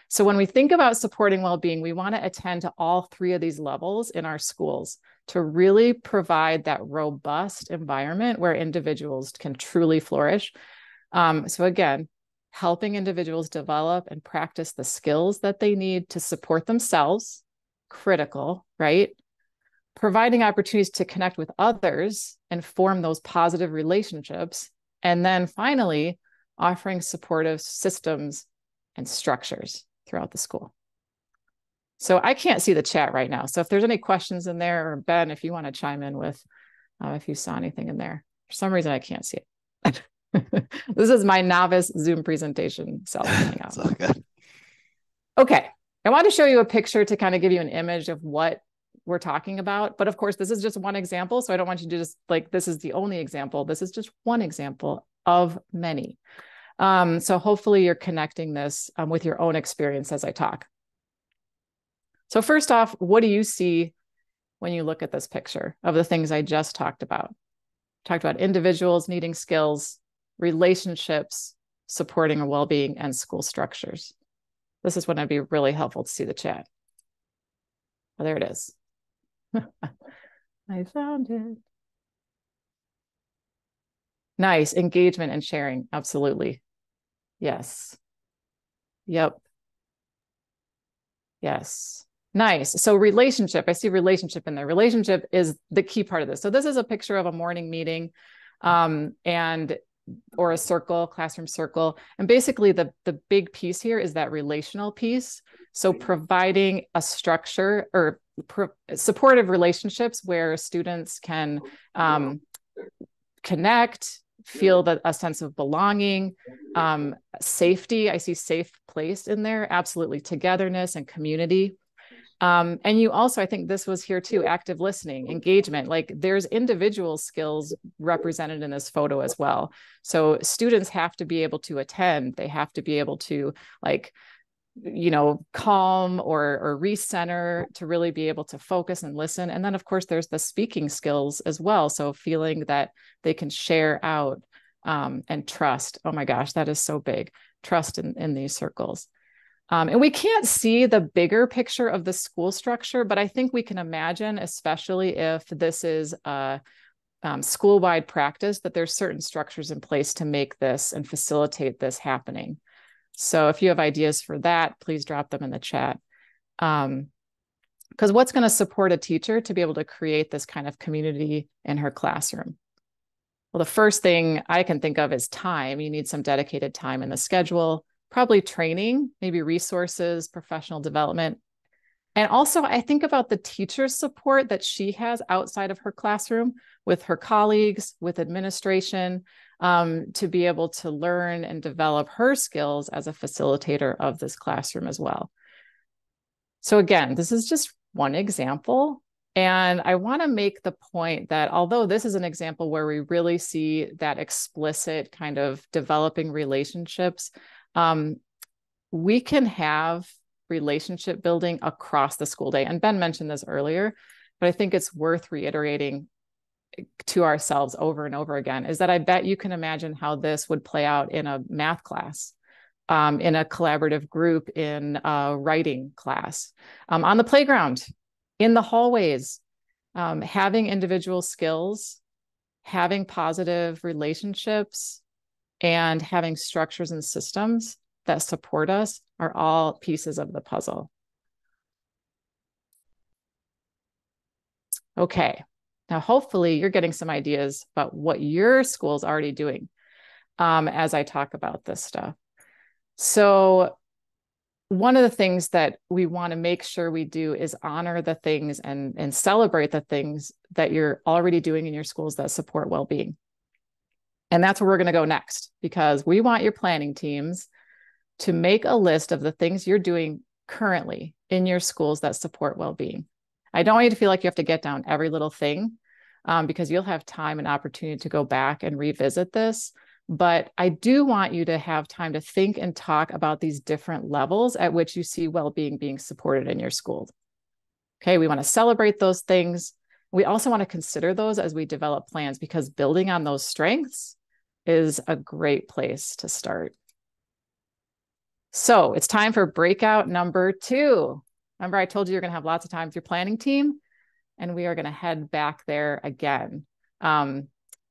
So when we think about supporting well-being, we want to attend to all three of these levels in our schools to really provide that robust environment where individuals can truly flourish. So again, helping individuals develop and practice the skills that they need to support themselves, critical, right? Providing opportunities to connect with others and form those positive relationships. And then finally, offering supportive systems and structures throughout the school. So I can't see the chat right now. So if there's any questions in there, or Ben, if you want to chime in with, if you saw anything in there. For some reason, I can't see it. This is my novice Zoom presentation self coming out. So good. Okay, I want to show you a picture to kind of give you an image of what we're talking about. But of course, this is just one example. So I don't want you to just like, this is the only example. This is just one example of many. So hopefully you're connecting this with your own experience as I talk. So first off, what do you see when you look at this picture of the things I just talked about? Talked about individuals needing skills, relationships, supporting a well-being, and school structures. This is when it'd be really helpful to see the chat. Oh, there it is. I found it. Nice. Engagement and sharing. Absolutely. Yes. Yep. Yes. Nice. So relationship, I see relationship in there. Relationship is the key part of this. So this is a picture of a morning meeting or a circle, classroom circle. And basically the big piece here is that relational piece. So providing a structure or supportive relationships where students can connect, feel that a sense of belonging, safety. I see safe place in there, absolutely, togetherness and community. And you also, I think this was here too, active listening, engagement, like there's individual skills represented in this photo as well. So students have to be able to attend, they have to be able to like, calm or recenter to really be able to focus and listen. And then of course there's the speaking skills as well. So feeling that they can share out and trust. Oh my gosh, that is so big. Trust in these circles. And we can't see the bigger picture of the school structure, but I think we can imagine, especially if this is a school-wide practice, that there's certain structures in place to make this and facilitate this happening. So if you have ideas for that, please drop them in the chat. Because what's going to support a teacher to be able to create this kind of community in her classroom? Well, the first thing I can think of is time. You need some dedicated time in the schedule. Probably training, maybe resources, professional development. And also I think about the teacher's support that she has outside of her classroom with her colleagues, with administration, to be able to learn and develop her skills as a facilitator of this classroom as well. So again, this is just one example. And I want to make the point that although this is an example where we really see that explicit kind of developing relationships, we can have relationship building across the school day. And Ben mentioned this earlier, but I think it's worth reiterating to ourselves over and over again, is that I bet you can imagine how this would play out in a math class, in a collaborative group, in a writing class, on the playground, in the hallways, having individual skills, having positive relationships, and having structures and systems that support us are all pieces of the puzzle. Okay, now hopefully you're getting some ideas about what your school's already doing as I talk about this stuff. So one of the things that we want to make sure we do is honor the things and celebrate the things that you're already doing in your schools that support well-being. And that's where we're going to go next, because we want your planning teams to make a list of the things you're doing currently in your schools that support well-being. I don't want you to feel like you have to get down every little thing, because you'll have time and opportunity to go back and revisit this. But I do want you to have time to think and talk about these different levels at which you see well-being being supported in your school. Okay, we want to celebrate those things. We also want to consider those as we develop plans, because building on those strengths is a great place to start. So it's time for breakout number 2. Remember, I told you you're going to have lots of time with your planning team, and we are going to head back there again.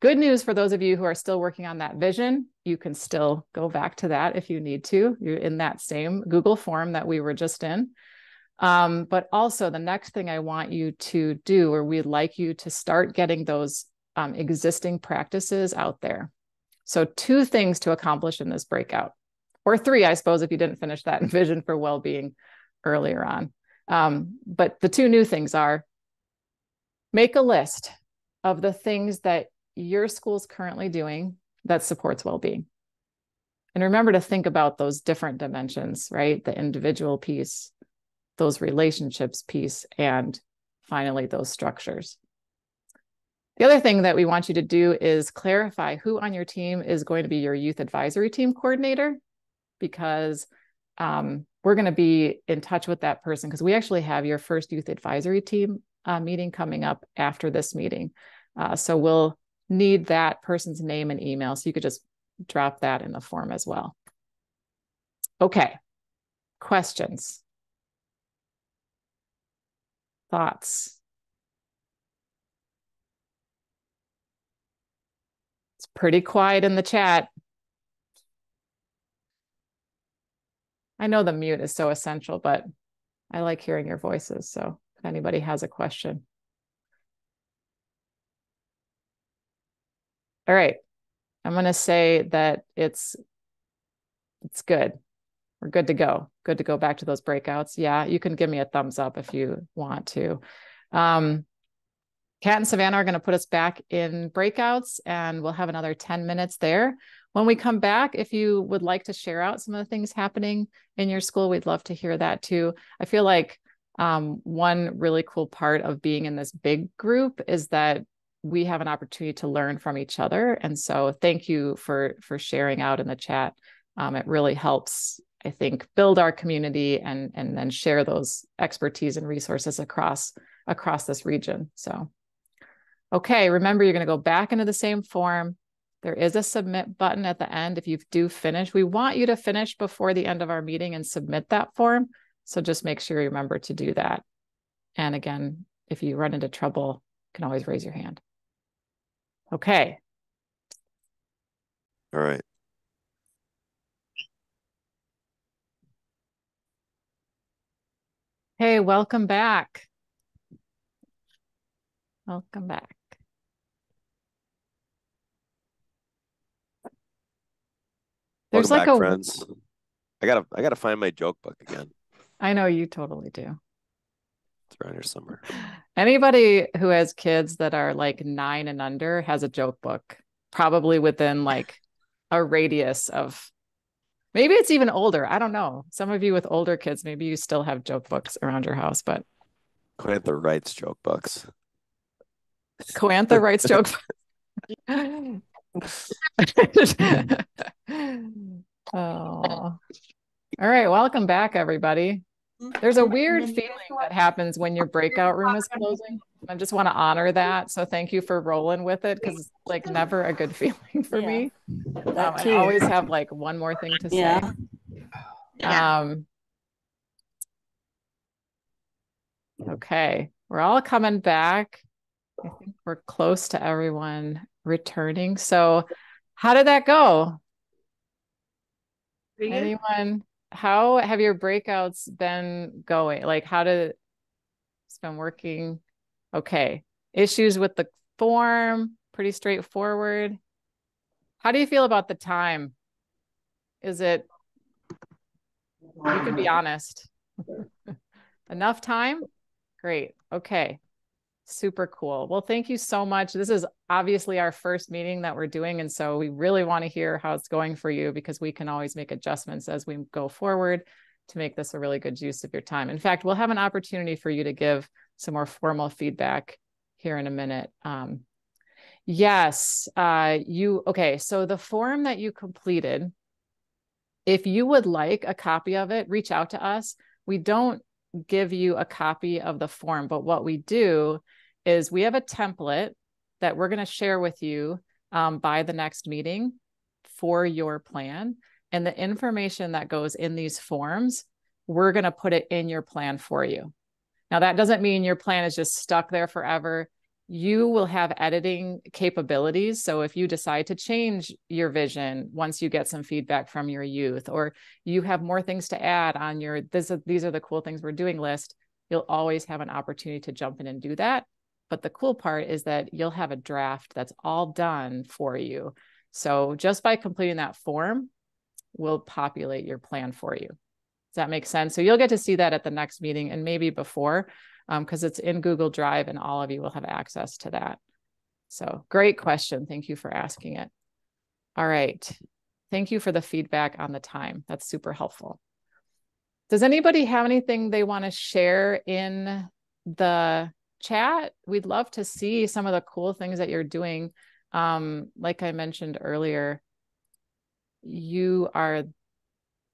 Good news for those of you who are still working on that vision, you can still go back to that if you need to. You're in that same Google form that we were just in. But also the next thing I want you to do, or we'd like you to start getting those existing practices out there. So 2 things to accomplish in this breakout, or 3, I suppose, if you didn't finish that vision for well-being earlier on. But the 2 new things are: make a list of the things that your school's currently doing that supports well-being. And remember to think about those different dimensions, right? The individual piece, those relationships piece, and finally, those structures. The other thing that we want you to do is clarify who on your team is going to be your youth advisory team coordinator, because we're going to be in touch with that person, because we actually have your first youth advisory team meeting coming up after this meeting. So we'll need that person's name and email, so you could just drop that in the form as well. Okay, questions? Thoughts? It's pretty quiet in the chat. I know the mute is so essential, but I like hearing your voices. So if anybody has a question. All right, I'm going to say that it's good. We're good to go. Good to go back to those breakouts. Yeah, you can give me a thumbs up if you want to. Kat and Savannah are going to put us back in breakouts, and we'll have another 10 minutes there. When we come back, if you would like to share out some of the things happening in your school, we'd love to hear that too. I feel like one really cool part of being in this big group is that we have an opportunity to learn from each other. And so thank you for sharing out in the chat. It really helps, I think, build our community and then share those expertise and resources across this region. So, okay, remember, you're going to go back into the same form. There is a submit button at the end. If you do finish, we want you to finish before the end of our meeting and submit that form. So just make sure you remember to do that. And again, if you run into trouble, you can always raise your hand. Okay. All right. Hey, welcome back. Welcome back. There's Welcome like back, friends. I gotta find my joke book again. I know you totally do. It's around here somewhere. Anybody who has kids that are like 9 and under has a joke book, probably within like a radius of, maybe it's even older. I don't know. Some of you with older kids, maybe you still have joke books around your house, but Coantha writes joke books. Coantha writes joke Oh, all right. Welcome back, everybody. There's a weird feeling that happens when your breakout room is closing. I just want to honor that. So thank you for rolling with it, because it's like never a good feeling for me. I always have like one more thing to say. Okay, we're all coming back. I think we're close to everyone returning. So how did that go? Anyone? How have your breakouts been going? Like, it's been working? Okay. Issues with the form, pretty straightforward. How do you feel about the time? Is it, you can be honest. Enough time? Great. Okay. Super cool. Well, thank you so much. This is obviously our first meeting that we're doing. And so we really want to hear how it's going for you, because we can always make adjustments as we go forward to make this a really good use of your time. In fact, we'll have an opportunity for you to give some more formal feedback here in a minute. Yes, okay. So the form that you completed, if you would like a copy of it, reach out to us. We don't give you a copy of the form, but what we do is we have a template that we're going to share with you by the next meeting for your plan. And the information that goes in these forms, we're going to put it in your plan for you. Now, that doesn't mean your plan is just stuck there forever. You will have editing capabilities. So if you decide to change your vision once you get some feedback from your youth, or you have more things to add on your, these are the cool things we're doing list, you'll always have an opportunity to jump in and do that. But the cool part is that you'll have a draft that's all done for you. So just by completing that form, we'll populate your plan for you. Does that make sense? So you'll get to see that at the next meeting and maybe before, because it's in Google Drive and all of you will have access to that. So great question. Thank you for asking it. All right. Thank you for the feedback on the time. That's super helpful. Does anybody have anything they want to share in the chat? We'd love to see some of the cool things that you're doing. Like I mentioned earlier, you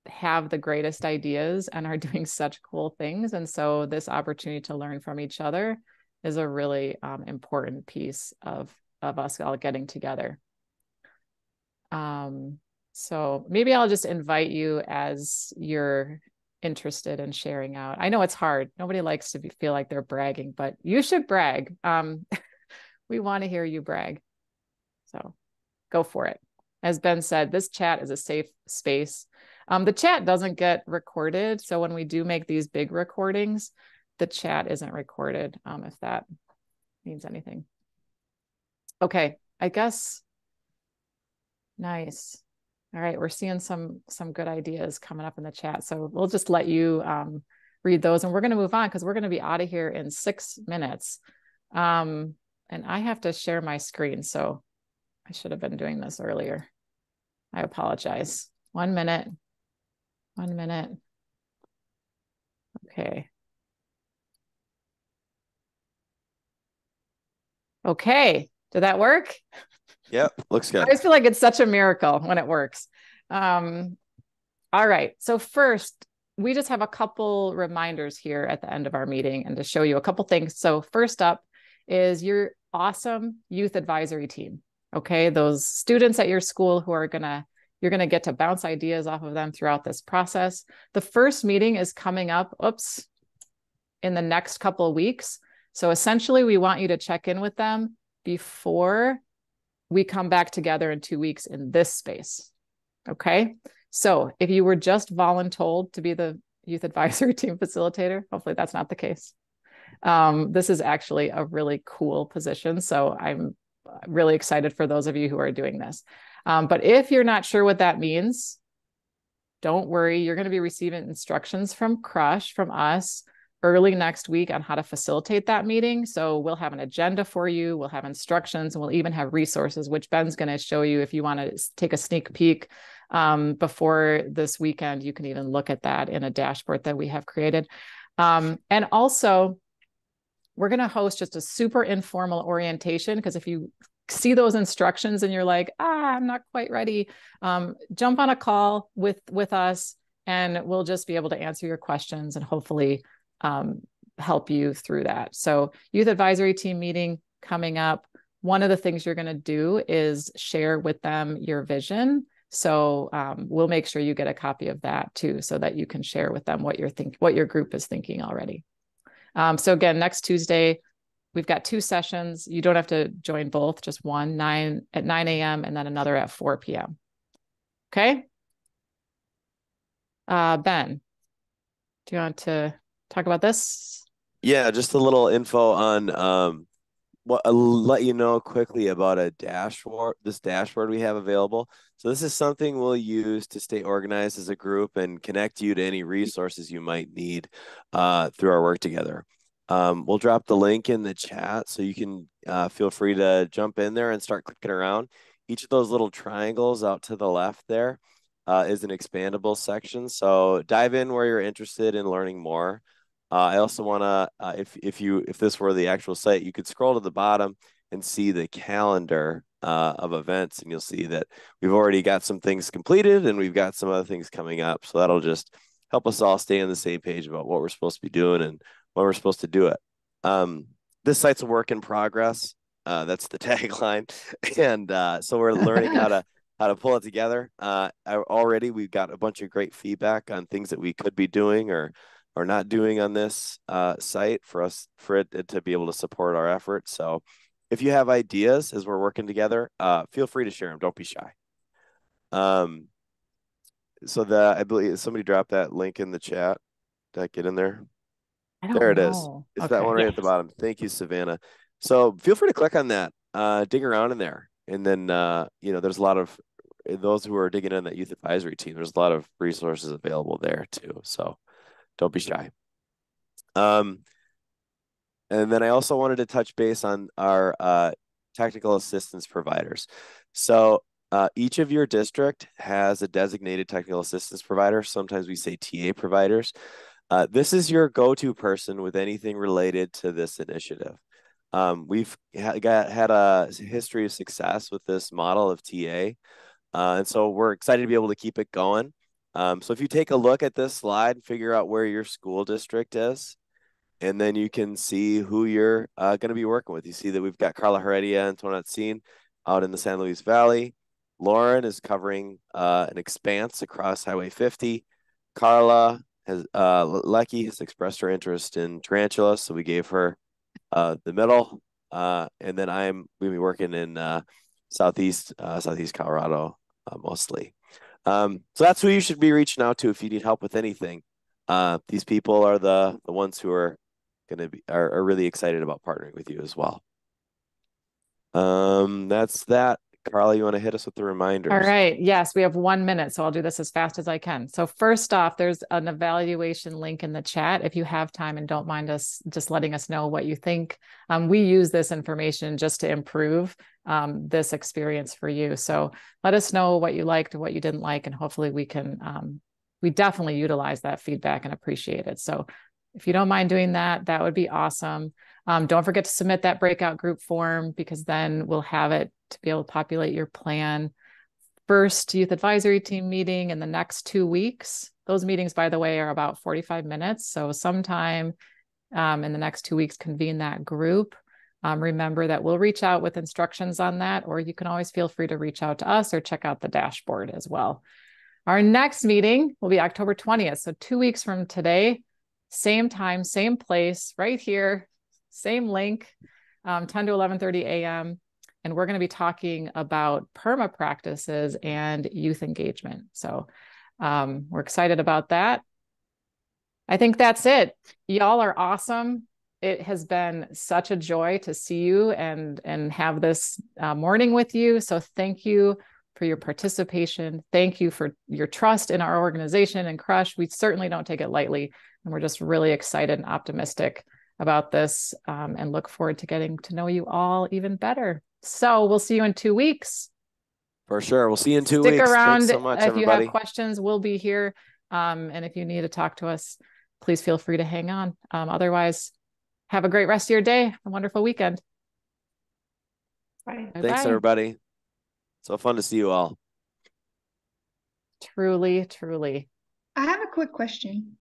have the greatest ideas and are doing such cool things. And so this opportunity to learn from each other is a really important piece of us all getting together. So maybe I'll just invite you, as you're interested in sharing out. I know it's hard. Nobody likes to feel like they're bragging, but you should brag. We want to hear you brag. So go for it. As Ben said, this chat is a safe space. The chat doesn't get recorded. So when we do make these big recordings, the chat isn't recorded, if that means anything. Okay, I guess. Nice. All right, we're seeing some good ideas coming up in the chat. So we'll just let you read those, and we're going to move on because we're going to be out of here in 6 minutes. and I have to share my screen, so I should have been doing this earlier. I apologize. 1 minute. 1 minute. Okay. Okay. Did that work? Yep, looks good. I just feel like it's such a miracle when it works. All right. So first, we just have a couple reminders here at the end of our meeting and to show you a couple things. So first up is your awesome youth advisory team. Okay. Those students at your school who are you're going to get to bounce ideas off of them throughout this process. The first meeting is coming up, in the next couple of weeks. So essentially we want you to check in with them before we come back together in 2 weeks in this space. Okay. So if you were just voluntold to be the youth advisory team facilitator, hopefully that's not the case. This is actually a really cool position. So I'm really excited for those of you who are doing this. But if you're not sure what that means, don't worry. You're going to be receiving instructions from Crush, from us, early next week on how to facilitate that meeting. So we'll have an agenda for you. We'll have instructions, and we'll even have resources, which Ben's going to show you if you want to take a sneak peek before this weekend. You can even look at that in a dashboard that we have created. And also, we're going to host just a super informal orientation, because if you see those instructions and you're like, I'm not quite ready, jump on a call with us, and we'll just be able to answer your questions and hopefully help you through that. So youth advisory team meeting coming up. One of the things you're going to do is share with them your vision. So we'll make sure you get a copy of that too, so that you can share with them what your group is thinking already. So again, next Tuesday, we've got 2 sessions. You don't have to join both, just one, at 9 a.m. and then another at 4 p.m. Okay. Ben, do you want to talk about this? Yeah, just a little info on what I'll let you know quickly about this dashboard we have available. So this is something we'll use to stay organized as a group and connect you to any resources you might need through our work together. We'll drop the link in the chat, so you can feel free to jump in there and start clicking around. Each of those little triangles out to the left there is an expandable section. So dive in where you're interested in learning more. I also want to, if this were the actual site, you could scroll to the bottom and see the calendar of events, and you'll see that we've already got some things completed and we've got some other things coming up. So that'll just help us all stay on the same page about what we're supposed to be doing and when we're supposed to do it. This site's a work in progress. That's the tagline. And so we're learning how to pull it together. Already we've got a bunch of great feedback on things that we could be doing or not doing on this site for it to be able to support our efforts. So if you have ideas as we're working together, feel free to share them. Don't be shy. So I believe somebody dropped that link in the chat. Did I get in there? There it is. It's that one right at the bottom. Thank you, Savannah. So feel free to click on that, dig around in there. And then, there's a lot of those who are digging in that youth advisory team. There's a lot of resources available there too. So don't be shy. And then I also wanted to touch base on our technical assistance providers. So each of your district has a designated technical assistance provider. Sometimes we say TA providers. This is your go-to person with anything related to this initiative. We've had a history of success with this model of TA. And so we're excited to be able to keep it going. So if you take a look at this slide, figure out where your school district is, and then you can see who you're going to be working with. You see that we've got Carla Heredia and Tonantzin out in the San Luis Valley. Lauren is covering an expanse across Highway 50. Carla Lecky has expressed her interest in Tarantula, so we gave her the middle. And then we'll be working in Southeast Colorado mostly. So that's who you should be reaching out to if you need help with anything. These people are the ones who are really excited about partnering with you as well. That's that Carla, you want to hit us with the reminders? All right. Yes, we have 1 minute, so I'll do this as fast as I can. So first off, there's an evaluation link in the chat. If you have time and don't mind us just letting us know what you think. We use this information just to improve this experience for you. So let us know what you liked, what you didn't like, and hopefully we can, we definitely utilize that feedback and appreciate it. So if you don't mind doing that, that would be awesome. Don't forget to submit that breakout group form, because then we'll have it to be able to populate your plan. First youth advisory team meeting in the next 2 weeks. Those meetings, by the way, are about 45 minutes. So sometime in the next 2 weeks, convene that group. Remember that we'll reach out with instructions on that, or you can always feel free to reach out to us or check out the dashboard as well. Our next meeting will be October 20th. So 2 weeks from today, same time, same place, right here, same link, 10 to 11:30 a.m. And we're going to be talking about PERMA practices and youth engagement. So we're excited about that. I think that's it. Y'all are awesome. It has been such a joy to see you and have this morning with you. So thank you for your participation. Thank you for your trust in our organization and Crush. We certainly don't take it lightly. And we're just really excited and optimistic about this and look forward to getting to know you all even better. So we'll see you in 2 weeks. For sure. We'll see you in 2 Stick weeks. around. Thanks so much, if everybody. you have questions, we'll be here. And if you need to talk to us, please feel free to hang on. Otherwise, have a great rest of your day. A wonderful weekend. Bye. Thanks, everybody. So fun to see you all. Truly, truly. I have a quick question.